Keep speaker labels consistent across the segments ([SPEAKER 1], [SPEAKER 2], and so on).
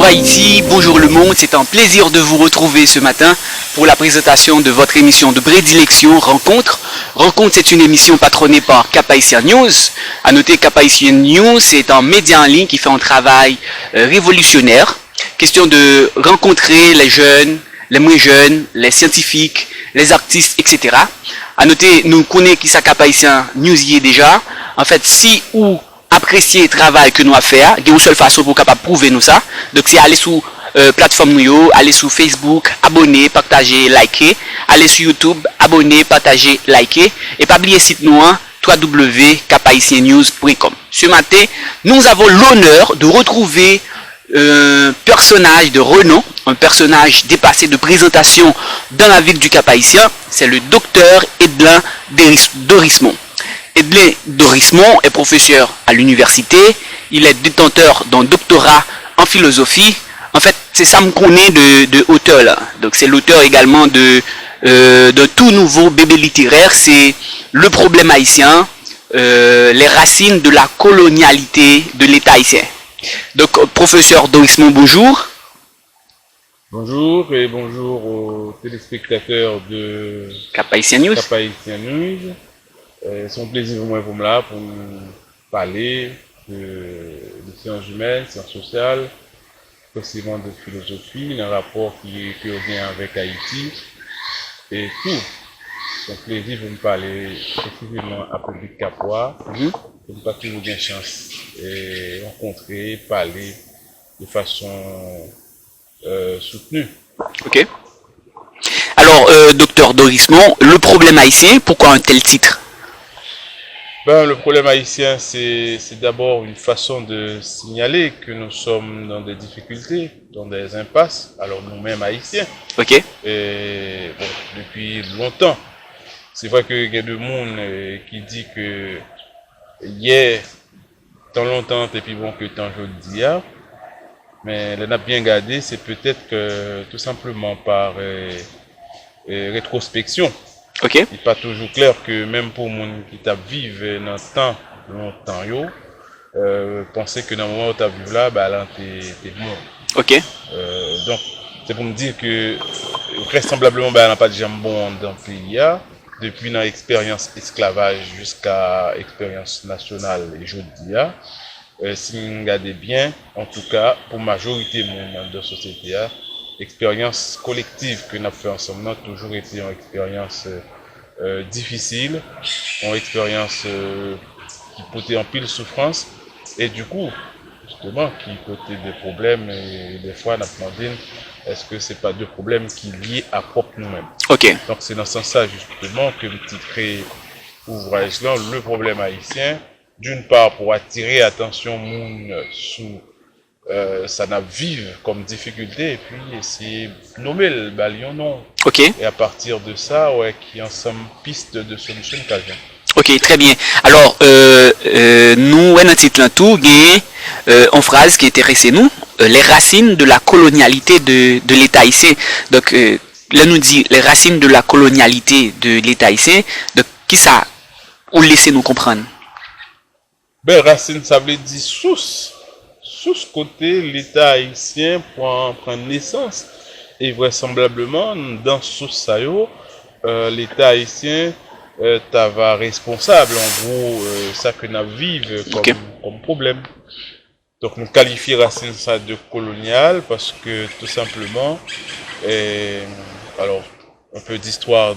[SPEAKER 1] Haïti, bonjour le monde, c'est un plaisir de vous retrouver ce matin pour la présentation de votre émission de prédilection Rencontre. Rencontre, c'est une émission patronnée par Cap Haïtien News. À noter, Cap Haïtien News, c'est un média en ligne qui fait un travail révolutionnaire. Question de rencontrer les jeunes, les moins jeunes, les scientifiques, les artistes, etc. À noter, nous connaissons qui ça Cap Haïtien News y est déjà. En fait, si ou apprécier le travail que nous avons fait, il y a une seule façon pour capable prouver nous ça. Donc c'est aller sur plateforme nous, aller sur Facebook, abonner, partager, liker, aller sur YouTube, abonner, partager, liker et pas oublier site nous www.caphaïtiennews.com. Ce matin, nous avons l'honneur de retrouver un personnage de renom, un personnage dépassé de présentation dans la ville du Cap-Haïtien, c'est le docteur Edlin Dorismond. Edlin Dorismond est professeur à l'université, il est détenteur d'un doctorat en philosophie. En fait, c'est ça me connaît de auteur là. Donc c'est l'auteur également de tout nouveau bébé littéraire, c'est Le problème haïtien, les racines de la colonialité de l'État haïtien. Donc professeur Dorismond, bonjour.
[SPEAKER 2] Bonjour et bonjour aux téléspectateurs de
[SPEAKER 1] Cap Haïtien News.
[SPEAKER 2] Cap Haïtien News. C'est un plaisir pour moi pour me là pour nous parler de sciences humaines, sciences sociales, précisément de philosophie, un rapport qui revient avec Haïti et tout. C'est un plaisir pour me parler précisément à public capois, pour ne pas toujours bien chance et rencontrer, parler de façon soutenue.
[SPEAKER 1] Ok. Alors, docteur Dorismond, le problème haïtien, pourquoi un tel titre?
[SPEAKER 2] Le problème haïtien, c'est d'abord une façon de signaler que nous sommes dans des difficultés, dans des impasses, alors nous-mêmes haïtiens.
[SPEAKER 1] Ok.
[SPEAKER 2] Et bon, depuis longtemps. C'est vrai qu'il y a des monde qui dit que hier, tant longtemps, et puis bon que tant je le dis, mais là, on a bien gardé, c'est peut-être que tout simplement par rétrospection.
[SPEAKER 1] Ok.
[SPEAKER 2] Il n'est pas toujours clair que même pour les gens qui t'a vécu dans le temps, longtemps, penser que dans le moment où tu as vécu là, là, t'es mort.
[SPEAKER 1] Ok.
[SPEAKER 2] Donc, c'est pour me dire que vraisemblablement, on n'a pas de jambon dans le pays, depuis notre expérience esclavage jusqu'à expérience nationale et jeudi. Si vous regardez bien, en tout cas, pour la majorité de la société, l'expérience collective que nous avons fait ensemble a toujours été une expérience difficile, une expérience qui portait en pile souffrance et du coup, justement, qui portait des problèmes et des fois, on a demandé est-ce que ce n'est pas deux problèmes qui liés à propre nous-mêmes.
[SPEAKER 1] Ok.
[SPEAKER 2] Donc c'est dans ce sens-là justement que je titré ouvrage là, le problème haïtien, d'une part pour attirer attention monde sous ça n'a vive comme difficulté et puis essayer de nommer le balion non.
[SPEAKER 1] Ok.
[SPEAKER 2] Et à partir de ça, ouais, qui en somme piste de solution quasi.
[SPEAKER 1] Ok, très bien. Alors, nous, dans le titre tout, il y a une phrase qui intéressait nous, les racines de la colonialité de l'État haïtien. Donc, là, nous dit les racines de la colonialité de l'État haïtien. Donc, qui ça, ou laissez nous comprendre?
[SPEAKER 2] Racine, ça veut dire source. Source côté l'État haïtien prend naissance. Et vraisemblablement, dans source ça, l'État haïtien t'ava responsable, en gros, ça que nous vivons comme problème. Donc, nous qualifions racine ça de colonial parce que tout simplement, alors, un peu d'histoire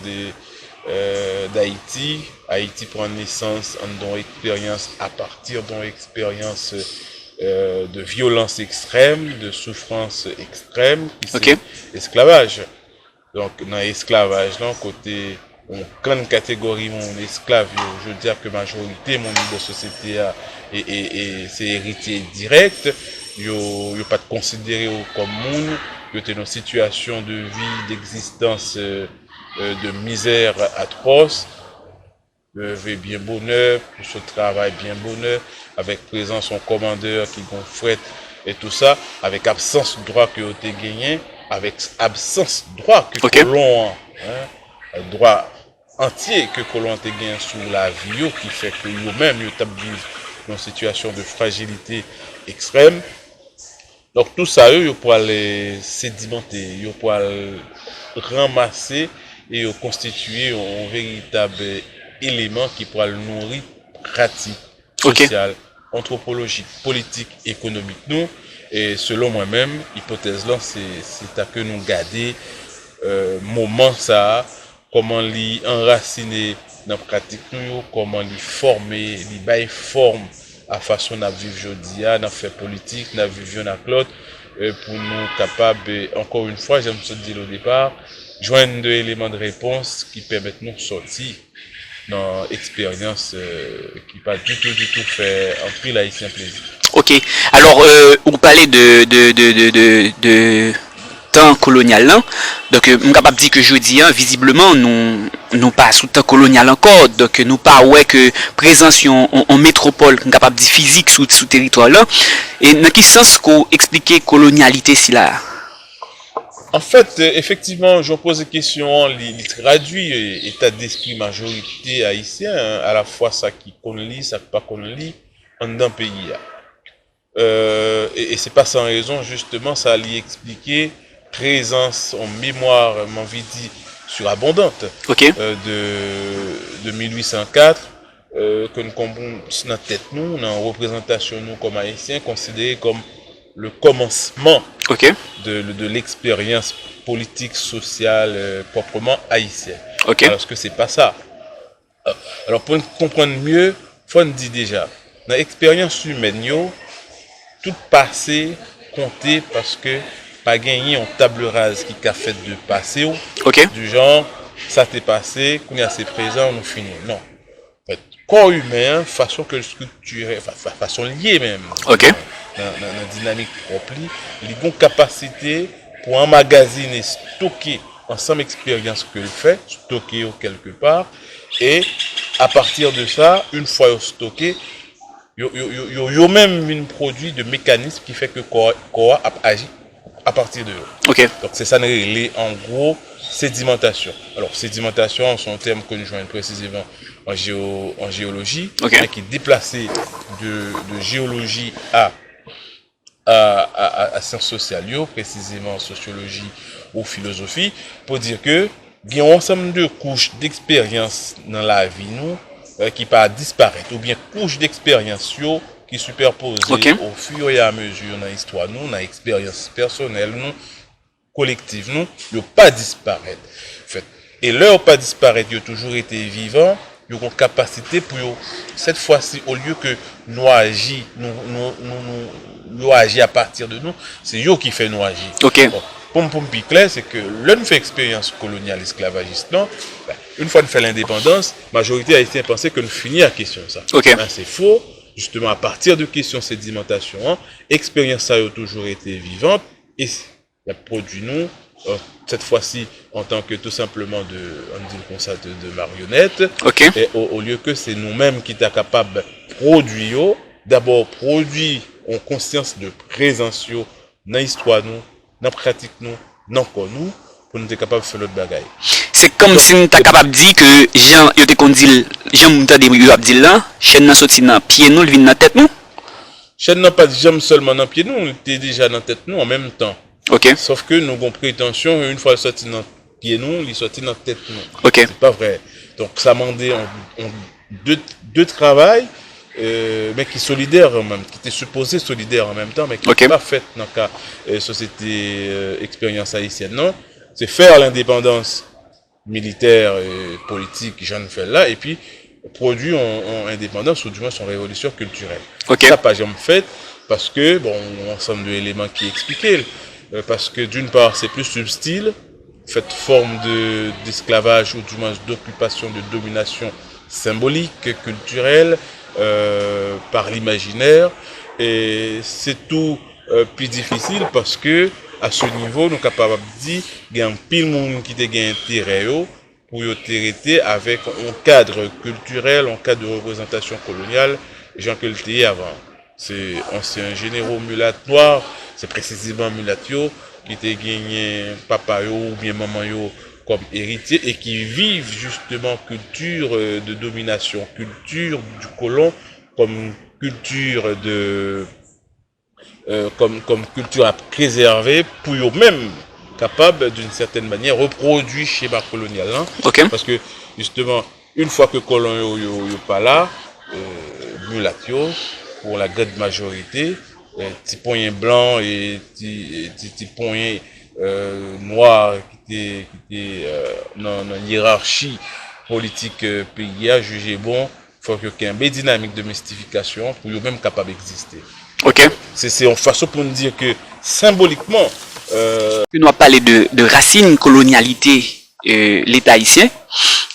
[SPEAKER 2] d'Haïti. Haïti prend naissance dans expérience à partir d'une expérience de violence extrême, de souffrance extrême, qui c'est l'esclavage. Donc, dans l'esclavage, côté une grande catégorie mon esclave, je veux dire que la majorité mon de société et c'est héritier direct, yo pas de considéré comme monde, yo était dans une situation de vie, d'existence de misère atroce, bien bonheur, pour ce travail bien bonheur, avec présence son commandeur qui gonflait et tout ça, avec absence de droit que vous avez gagné, avec absence de droit que colon, droit entier que colon a gagné sous la vie, qui fait que vous-même, vous vivez dans une situation de fragilité extrême. Donc tout ça, eux, ils pourraient les sédimenter, ils pourraient ramasser et constituer un véritable élément qui pourra le nourrir pratique, sociale, anthropologique, politique, économique. Nous, et selon moi-même, hypothèse là, c'est à que nous garder moment ça, comment l'y enraciner dans la pratique, nous, comment l'y former, l'y bailler forme à façon de vivre aujourd'hui, dans faire politique, dans vivre dans l'autre, pour nous capables, encore une fois, j'aime se dire au départ, joindre deux éléments de réponse qui permettent nous de sortir dans l'expérience qui pas du tout fait en prix l'haïtien plaisir.
[SPEAKER 1] Ok. Alors, on parlait de temps colonial là. Donc, on est capable de dire que jeudi, visiblement, nous pas sous temps colonial encore. Donc, nous pas ouais que présence en métropole, on est capable de dire physique sous territoire là. Et dans quel sens qu'on expliquer colonialité si là?
[SPEAKER 2] En fait, effectivement, je pose des questions, il traduit état d'esprit majorité haïtien, hein, à la fois ça qui qu'on lit, ça pas qu'on lit, en d'un pays. Et c'est pas sans raison, justement, ça allait expliquer présence en mémoire, m'en dit, surabondante de 1804, que nous comprenons dans tête nous, dans représentation nous comme haïtiens, considéré comme le commencement de l'expérience politique, sociale, proprement haïtienne. Alors que c'est pas ça. Alors pour comprendre mieux, faut nous dire déjà, dans l'expérience humaine, tout passé compté parce que pas gagné en table rase qui a fait de passé du genre ça t'est passé, qu'on y a c'est présent, on finit. Non. En fait, corps humain, façon que structurée, façon liée même. Dans la dynamique propre, il a une capacité pour emmagasiner, stocker ensemble expérience que le fait, stocker quelque part, et à partir de ça, une fois stocké, il y a même un produit de mécanisme qui fait que corps agit à partir de eux. Donc c'est ça en gros sédimentation. Alors sédimentation, c'est un terme que nous joignons précisément en géologie, qui est déplacé de géologie à sciences sociales, précisément sociologie ou philosophie, pour dire que il y a un ensemble de couches d'expérience dans la vie nous qui pas disparaître, ou bien couches d'expérience qui superposent au fur et à mesure dans l'histoire nous, dans l'expérience personnelle nous, collective nous, ils n'ont pas disparaître. En fait, et leur pas disparaître, ils ont toujours été vivants. Ils ont une capacité pour cette fois-ci, au lieu que nous agir, nous agir à partir de nous, c'est eux qui fait nous agir. Bon, pour me plus clair, c'est que l'on fait expérience coloniale esclavagiste, non, une fois qu'on fait l'indépendance, la majorité haïtienne pensait que nous finissons la question ça. C'est faux. Justement, à partir de questions sédimentation, expérience ça a toujours été vivante et il a produit nous. Cette fois-ci en tant que tout simplement de marionnettes, et au lieu que c'est nous-mêmes qui sommes capables de produire, d'abord produire en conscience de présence dans l'histoire nous, dans la pratique nous, dans le nous, pour nous être capables de faire notre bagaille.
[SPEAKER 1] C'est comme si nous sommes capables de dire que Jean, il te dit, Jean Mouta de dit là, chaîne n'a sorti dans pied nous, il vient dans tête nous.
[SPEAKER 2] Chaîne n'a pas jamais seulement dans pied nous, il était déjà dans tête nous en même temps. Sauf que nous avons prétention, une fois sorti dans pied nous, il sorti dans tête nous. C'est pas vrai. Donc ça m'a demandé deux travail, mais qui solidaire même, qui était supposé solidaire en même temps, mais qui n'est pas fait dans le cas société expérience haïtienne. Non, c'est faire l'indépendance militaire et politique, j'en fais là, et puis produire en indépendance ou du moins son révolution culturelle. Ça pas jamais fait parce que bon, ensemble d'éléments qui expliquaient. Parce que d'une part c'est plus subtil, fait forme d'esclavage ou du moins d'occupation, de domination symbolique, culturelle, par l'imaginaire, et c'est tout plus difficile parce que à ce niveau nous sommes capables de dire qu'il y a un pile monde qui a intérêt pour traiter avec un cadre culturel, un cadre de représentation coloniale, gens que le avant. C'est anciens généraux mulâtres noirs, c'est précisément mulatio qui était gagné papa ou bien maman comme héritier et qui vivent justement culture de domination, culture du colon comme culture comme culture à préserver pour eux-mêmes capable d'une certaine manière reproduire schéma colonial hein?
[SPEAKER 1] Ok.
[SPEAKER 2] Parce que justement une fois que colon yo pas là mulatio pour la grande majorité petit point blanc et petit point noir qui était dans la hiérarchie politique pays a jugé bon faut que qu'il y ait une dynamique de mystification pour eux-mêmes capable d'exister.
[SPEAKER 1] Ok.
[SPEAKER 2] C'est en façon pour nous dire que symboliquement
[SPEAKER 1] Nous avons parlé de racines colonialité l'État haïtien.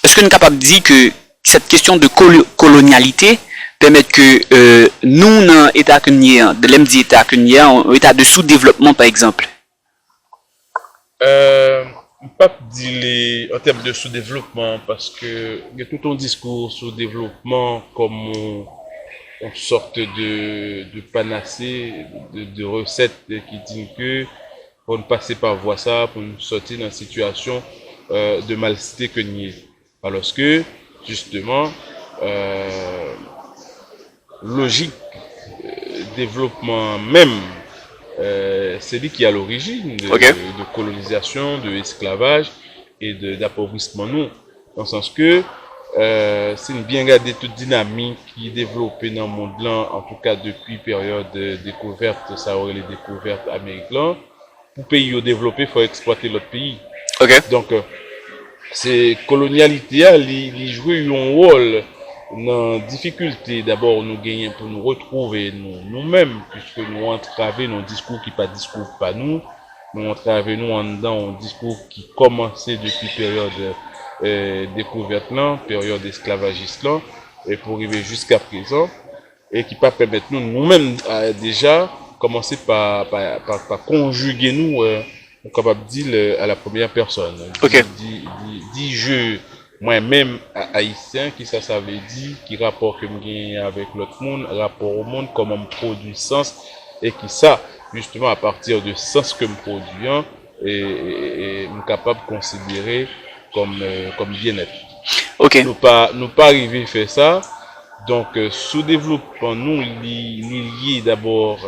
[SPEAKER 1] Est-ce que nous sommes capables de dire que cette question de colonialité permet que nous, dans l'État que nous avons, de l'MD État que nous avons, un état de sous-développement par exemple?
[SPEAKER 2] Pas dire en termes de sous-développement parce que il y a tout un discours sur le développement comme une sorte de panacée, de recette qui dit que pour ne passer par voie ça, pour nous sortir dans une situation de malcité que nous alors que justement logique développement même c'est lui qui est à l'origine de colonisation, de esclavage et d'appauvrissement nous. Dans le sens que c'est une bien gardée toute dynamique qui est développée dans le monde là, en tout cas depuis période de découverte, ça aurait les découvertes américaines. Pour pays au développé, il faut exploiter l'autre pays. Donc c'est colonialité, il joue un rôle dans la difficulté d'abord nous gagner pour nous retrouver nous-mêmes puisque nous entraver nos discours qui pas discours pas nous entraver nous en dedans un discours qui commençait depuis période découverte là, période esclavagiste là et pour arriver jusqu'à présent et qui pas permettre nous-mêmes déjà commencer par conjuguer nous capable de dire à la première personne. Dit je moi-même haïtien qui ça veut dire qui rapport que me gagne avec l'autre monde rapport au monde comment me produit sens et qui ça justement à partir de sens que me produit et me capable de considérer comme bien-être. Nous pas arriver à faire ça donc sous-développement nous lié d'abord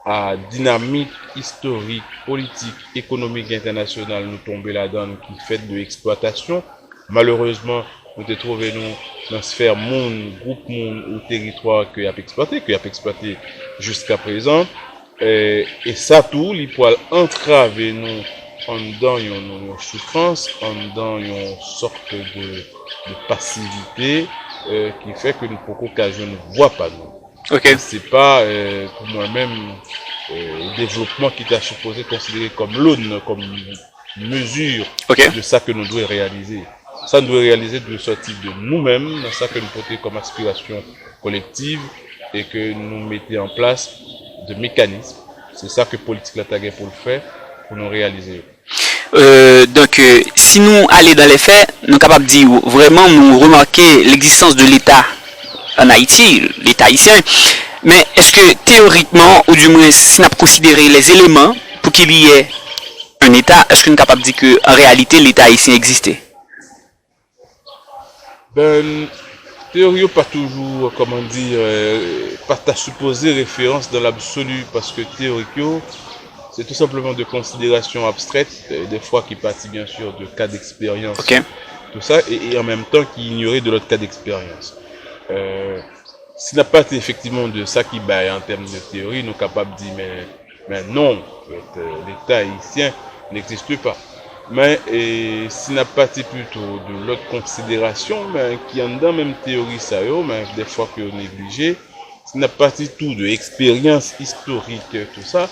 [SPEAKER 2] à dynamique historique, politique, économique internationale nous tomber là-dedans qui fait de l'exploitation. Malheureusement, nous te trouvons dans la sphère monde, groupe monde ou territoire que y a exploité jusqu'à présent. Et ça tout, il peut entraver nous en dedans une souffrance, en dedans une sorte de passivité qui fait que nous pour occasion ne voit pas nous. C'est pas pour moi-même le développement qui est supposé considérer comme l'aune, comme mesure de ça que nous devons réaliser. Ça nous doit réaliser de sortir de nous-mêmes, dans ça que nous portons comme aspiration collective et que nous mettons en place de mécanismes. C'est ça que politique la tague pour le faire, pour nous réaliser.
[SPEAKER 1] Donc, si nous allons dans les faits, nous sommes capables de dire vraiment nous remarquer l'existence de l'État en Haïti, l'État haïtien. Mais est-ce que théoriquement, ou du moins si nous avons considéré les éléments pour qu'il y ait un État, est-ce que nous sommes capables de dire qu'en réalité l'État haïtien existait?
[SPEAKER 2] Théorie pas toujours, comment dire, pas ta supposée référence dans l'absolu parce que théorique c'est tout simplement de considérations abstraites, des fois qui partent bien sûr de cas d'expérience, tout ça, et en même temps qui ignorait de l'autre cas d'expérience. S'il n'a pas été effectivement de ça qui baille en termes de théorie, nous sommes capables de dire mais non, l'État haïtien n'existe pas. Mais s'il n'a pas été plutôt de l'autre considération, mais qui en dans même théorie ça mais des fois qu'on négligé, s'il n'a pas été tout de expérience historique, tout ça,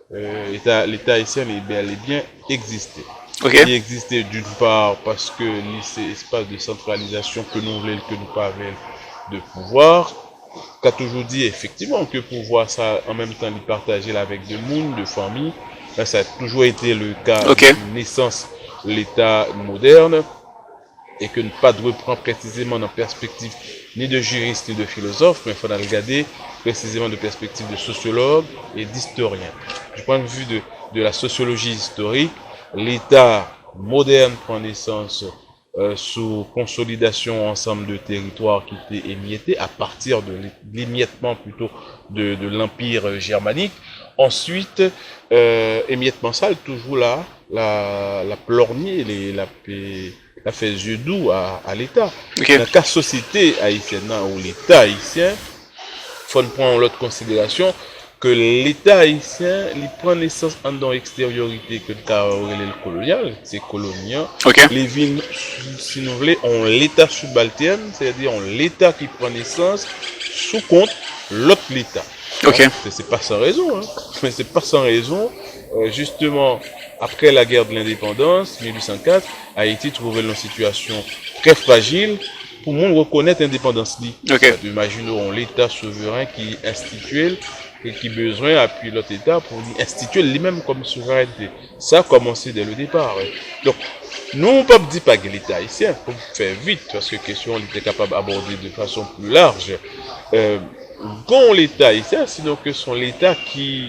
[SPEAKER 2] l'État haïtien est bel et bien existé. Il existait d'une part parce que c'est espace de centralisation que nous voulons, que nous pas de pouvoir, qu'a toujours dit effectivement que pouvoir ça en même temps de partager avec des monde, de famille. Là, ça a toujours été le cas de naissance de l'État moderne et que ne pas de reprendre précisément dans perspective ni de juriste ni de philosophe, mais il faut regarder précisément de perspective de sociologue et d'historien. Du point de vue de la sociologie historique, l'État moderne prend naissance sous consolidation ensemble de territoires qui étaient émiettés à partir de l'émiettement plutôt de l'Empire germanique. Ensuite, émiettement sale, toujours là, la plornier, la fait yeux doux à l'État.
[SPEAKER 1] Ok.
[SPEAKER 2] Dans la société haïtienne ou l'État haïtien, il faut prendre l'autre considération que l'État haïtien, il prend naissance en dans l'extériorité que le colonial, c'est colonial.
[SPEAKER 1] Ok.
[SPEAKER 2] Les villes, si nous voulons, ont l'État subalterne, c'est-à-dire ont l'État qui prend naissance sous compte l'autre l'État.
[SPEAKER 1] Ok.
[SPEAKER 2] C'est pas sans raison, hein. Mais c'est pas sans raison. Justement, après la guerre de l'indépendance, 1804, Haïti trouvait une situation très fragile pour monde reconnaître l'indépendance.
[SPEAKER 1] Ok.
[SPEAKER 2] Imaginons l'État souverain qui institue et qui besoin appuie l'autre État pour instituer lui-même comme souveraineté. Ça a commencé dès le départ. Ouais. Donc, nous, on ne peut pas dire pas que l'État haïtien, pour faire vite, parce que la question, on était capable d'aborder de façon plus large. Bon, l'État haïtien, sinon que son l'État qui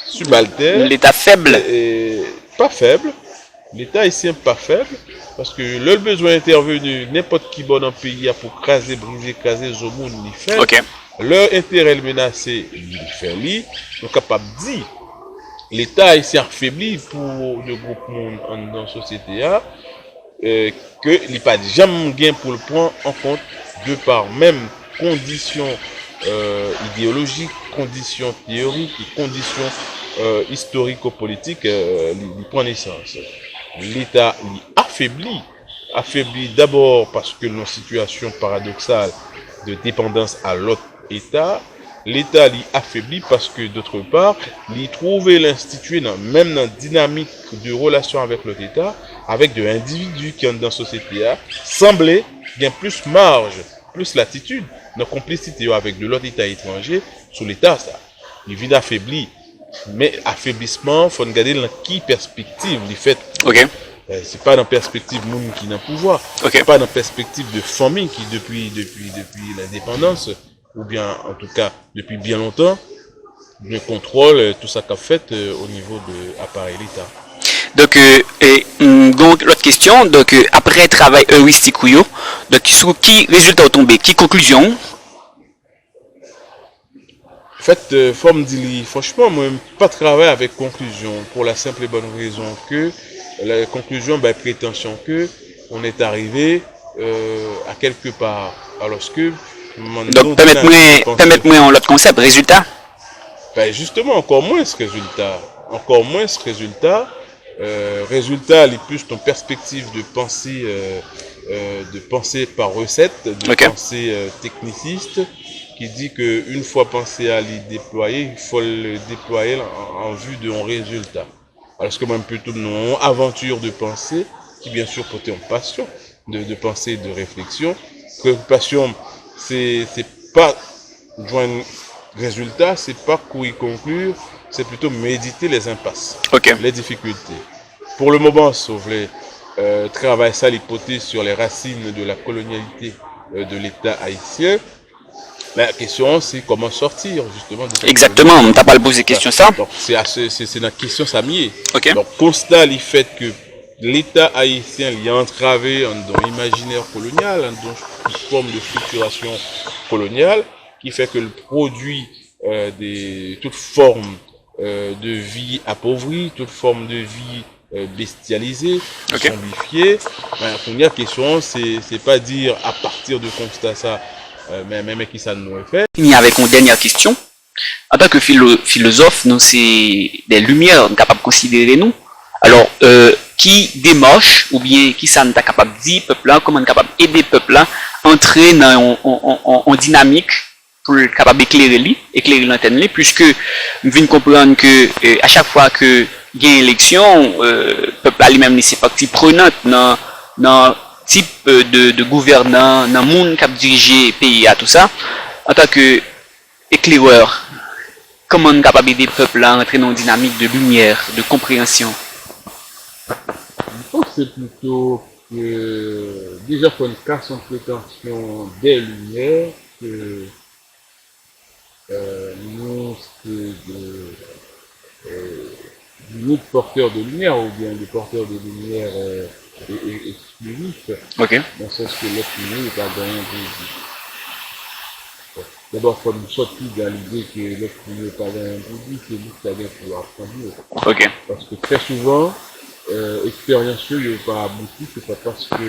[SPEAKER 2] subalterne.
[SPEAKER 1] L'État faible.
[SPEAKER 2] Pas faible. L'État haïtien pas faible. Parce que le besoin intervenu, n'importe qui bon dans le pays a pour craser, briser, craser, zomoun, ni fait.
[SPEAKER 1] Ok.
[SPEAKER 2] Leur intérêt menacé, il fait lui. Donc, capable de dire, l'État haïtien affaibli pour le groupe monde dans la société, que il n'y a pas jamais gain pour le prendre en compte de par même conditions idéologiques, conditions théoriques et conditions historico-politiques, il prend naissance. L'État affaibli d'abord parce que nos situations paradoxales de dépendance à l'autre État, l'État l'y affaiblit parce que d'autre part, l'y trouver l'instituer même dans la dynamique de relation avec l'autre État, avec des individus qui sont dans la société, semblaient bien plus marge, plus latitude, dans complicité avec de l'autre État étranger sous l'État. Ça. Il vient d'affaiblir. Mais affaiblissement, il faut regarder dans qui perspective, les fait.
[SPEAKER 1] Ok.
[SPEAKER 2] C'est pas dans perspective monde qui n'a pouvoir,
[SPEAKER 1] Ok.
[SPEAKER 2] c'est pas dans perspective de famille qui depuis l'indépendance, ou bien en tout cas depuis bien longtemps, le contrôle tout ça qu'a fait au niveau de l'appareil l'État.
[SPEAKER 1] Donc, l'autre question, donc après travail heuristique ou yo, donc sur qui résultat tombé, qui conclusion?
[SPEAKER 2] En fait, faut me dire, franchement, moi, pas travailler avec conclusion pour la simple et bonne raison que la conclusion, ben, prétention que on est arrivé à quelque part. Alors que
[SPEAKER 1] donc permettez-moi en l'autre concept, résultat.
[SPEAKER 2] Ben justement, encore moins ce résultat. Résultat, il est plus ton perspective de penser par recette, de pensée techniciste, qui dit que une fois pensé à l'y déployer, il faut le déployer en vue d'un résultat. Alors que même plutôt une aventure de pensée, qui bien sûr porte en passion, de pensée, de réflexion. Préoccupation, c'est pas joindre résultat, c'est pas courir conclure, c'est plutôt méditer les impasses, les difficultés. Pour le moment, sauf les travail ça l'hypothèse sur les racines de la colonialité de l'État haïtien. La question, c'est comment sortir justement de cette
[SPEAKER 1] exactement, on t'a pas posé question ça.
[SPEAKER 2] Donc c'est la question ça m'y est.
[SPEAKER 1] Okay.
[SPEAKER 2] Donc constat le fait que l'État haïtien y a entravé dans l'imaginaire colonial, dans une forme de structuration coloniale, qui fait que le produit toute forme de vie appauvrie, toute forme de vie bestialisée, zombifiée. La première question, c'est pas dire à partir de constat ça, mais qui ça nous fait.
[SPEAKER 1] Fini avec une dernière question. En tant que philosophe, nous c'est des lumières capables de considérer nous. Alors, qui démarche ou bien qui ça nous est capable de dire peuple là, comment on est capable d'aider peuple là entrer en dynamique pour capable d'éclairer l'antenne, puisque nous venons comprendre que à chaque fois que il y a une élection, peuple là lui-même c'est partie prenante dans type de gouvernant, dans le monde qui a dirigé le pays à tout ça. En tant que éclaireur, comment on est capable d'aider le peuple à entrer dans une dynamique de lumière, de compréhension?
[SPEAKER 2] Je pense que c'est plutôt que déjà qu'on casse en prétention des lumières, que nous, nous porteurs de lumière ou bien des porteurs de lumière exclusifs,
[SPEAKER 1] Ok.
[SPEAKER 2] dans le sens que l'être humain n'est pas gagné d'abord, il faut nous sortir de l'idée que lorsqu'on n'est pas dans un produit, c'est nous qui avons pour apprendre.
[SPEAKER 1] Ok.
[SPEAKER 2] Parce que très souvent, expérience n'est pas aboutie, c'est parce que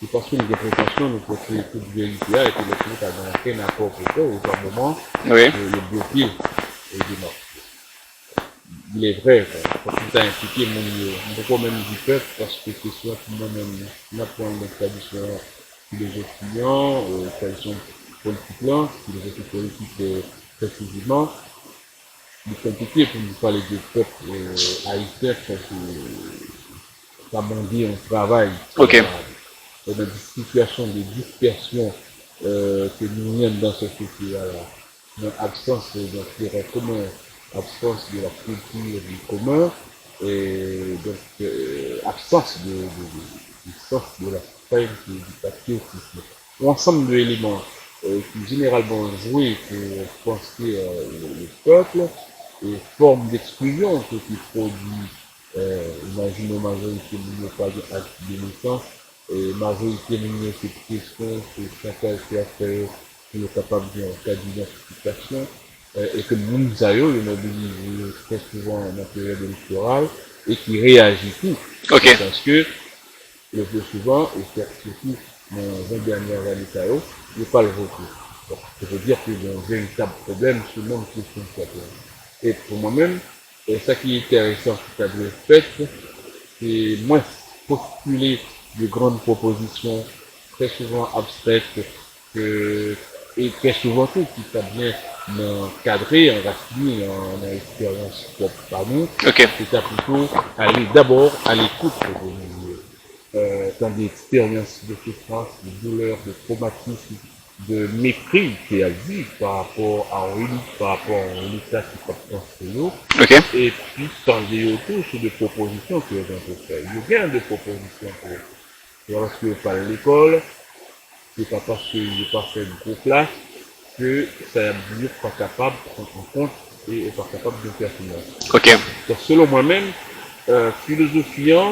[SPEAKER 2] nous avons prétention, nous faisons toute vérité, et que le client a dans un accord pour ça, au bout d'un moment,
[SPEAKER 1] Oui.
[SPEAKER 2] le bloquer et démarrer. Il est vrai, quand tu as impliqué mon beaucoup même du peuple, parce que c'est soit moi-même, n'apprends une tradition philosophique, tradition politique là, philosophie politique précisément, il est compliqué pour nous parler de peuple haïtien, parce que ça m'a dit un travail.
[SPEAKER 1] Ok.
[SPEAKER 2] Dans des situations de dispersion que nous avons dans ce société-là, dans l'absence d'intérêt commun, absence de la culture du commun, et donc absence du sens de la peine du patriotisme. L'ensemble d'éléments qui généralement joués pour penser le peuple et forme d'exclusion ce qui produit, imaginez majorité de pas d'acte de naissance, et majorité de cette question, c'est chacun qui a fait, qui est capable de cas d'identification, et que nous avons mobilisé très souvent en période électorale et qui réagit tout.
[SPEAKER 1] Ok.
[SPEAKER 2] Parce que le plus souvent, et surtout dans les 20 dernières années, il n'y a pas le recours. Donc, ça veut dire qu'il y a un véritable problème sur le même question de. Et pour moi-même, ça qui est intéressant tout à fait, c'est moins postuler de grandes propositions très souvent abstraites et très souvent tout qui sont bien encadré, enraciné en expérience propre par nous.
[SPEAKER 1] Ok.
[SPEAKER 2] C'est plutôt aller d'abord à l'écoute dans des expériences de souffrance, de douleur, de traumatisme, de mépris qui a dit par rapport à un élite, par rapport à un état qui porte dans ce
[SPEAKER 1] Ok.
[SPEAKER 2] et puis tendre autour sur des propositions que l'on peut faire. Il y a bien des propositions pour lorsque vous parlez de l'école, c'est pas parce qu'il n'est pas fait une grosse classe que ça n'est pas capable de prendre en compte et n'est pas capable de faire finance.
[SPEAKER 1] Ok.
[SPEAKER 2] Donc selon moi-même, philosophiant,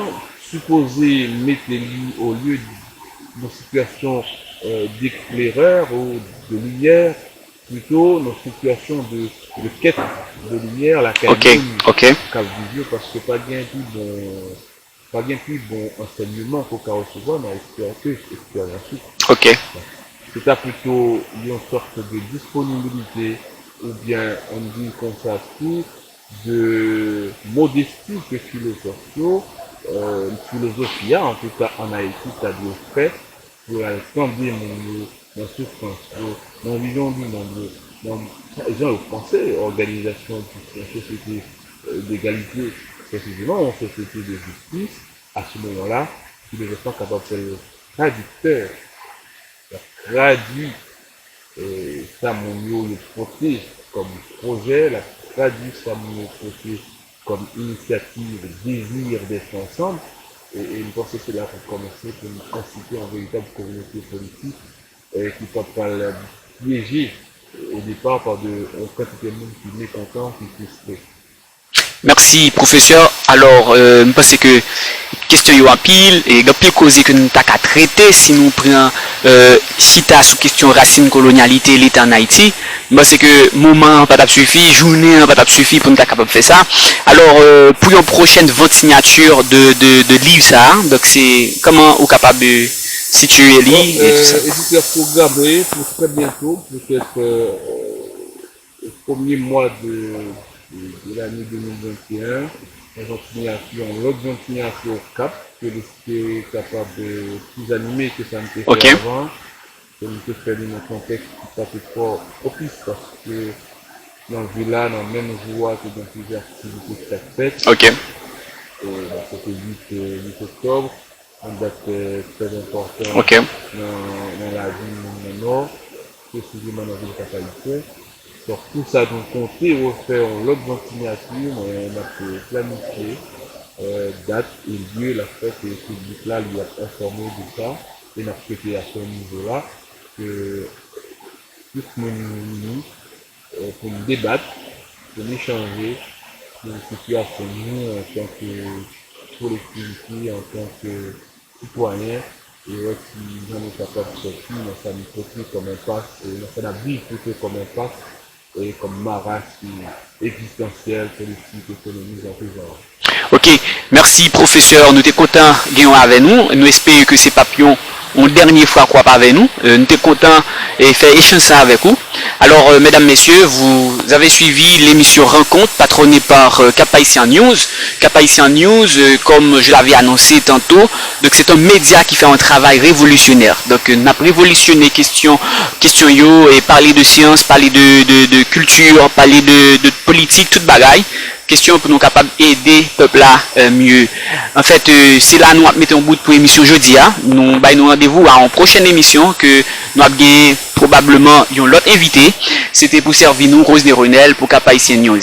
[SPEAKER 2] supposé mettre au lieu d'une situation d'éclaireur ou de lumière, plutôt dans une situation de quête de lumière, la
[SPEAKER 1] Ok. Ok.
[SPEAKER 2] parce que pas bien plus bon enseignement qu'on peut recevoir dans l'expérience.
[SPEAKER 1] Ok.
[SPEAKER 2] C'est plutôt une sorte de disponibilité, ou bien on dit comme ça, de modestie que philosophie, en tout cas en Haïti, ça doit faire pour attendre dans souffrance, dans vision du monde, dans les gens français, organisation d'une société d'égalité, précisément en société de justice, à ce moment-là, les gens sont capables de faire le traducteur, traduit ça mon le porté comme projet, la traduit ça mon porté comme initiative, désir d'être ensemble, et je pense que c'est là pour commencer pour nous constituer en véritable communauté politique qui peut pas la piéger au départ par on quantité de monde qui est mécontent, qui est frustré.
[SPEAKER 1] Merci, professeur. Alors, je pense que question yo en pile et il y a pile cause que nous avons traiter si nous prenons chita sous question racine colonialité l'État en Haïti. Je pense que moment pas suffi, journée pas suffi pour nous être capable de faire ça. Alors, pour une prochaine vente signature de livre ça, donc c'est comment on est capable de situer les et tout ça.
[SPEAKER 2] Éditeur programmé pour très bientôt, peut-être au premier mois de l'année 2021, l'autre signation au Cap, que c'est capable de plus animer que ça ne peut
[SPEAKER 1] Ok.
[SPEAKER 2] faire avant, que nous peut faire dans un contexte qui n'est pas trop propice, parce que dans le village, dans le même joie que dans plusieurs activités qui sont faites.
[SPEAKER 1] Ok.
[SPEAKER 2] C'était 8 octobre, une date très importante
[SPEAKER 1] Ok.
[SPEAKER 2] dans la ville du Nord, précisément dans la ville catholique. Donc tout ça, donc compter, refaire l'autre signature, on a planifié date et lieu, la fête et le public là lui a informé de ça, et on a souhaité à ce niveau-là que tous nous pour nous débattre, pour nous échanger sur une situation nous en tant que collectivité, en tant que citoyen, et ouais, si j'en ai capable de sortir, mais ça me porte comme un passe, et ça n'a vie plutôt comme un passe, et comme marage existentiel, politique, économique, en tout genre.
[SPEAKER 1] Ok, merci professeur, nous sommes contents de avec nous. Nous espérons que ces papillons ont dernière fois quoi avec nous. Nous sommes contents et faire échange avec vous. Alors, mesdames, messieurs, vous avez suivi l'émission Rencontre patronnée par Cap Haïtien News. Cap Haïtien News, comme je l'avais annoncé tantôt, donc c'est un média qui fait un travail révolutionnaire. Donc, nous avons révolutionné question yo et parler de science, parler de culture, parler de politique, toute bagaille. Question pour nous capables d'aider le peuple là mieux. En fait, c'est là nous mettons en bout pour l'émission jeudi. Nous avons rendez-vous à une prochaine émission que nous avons probablement un autre invité. C'était pour servir nous Rose Desrenelles pour Cap Haïtien News.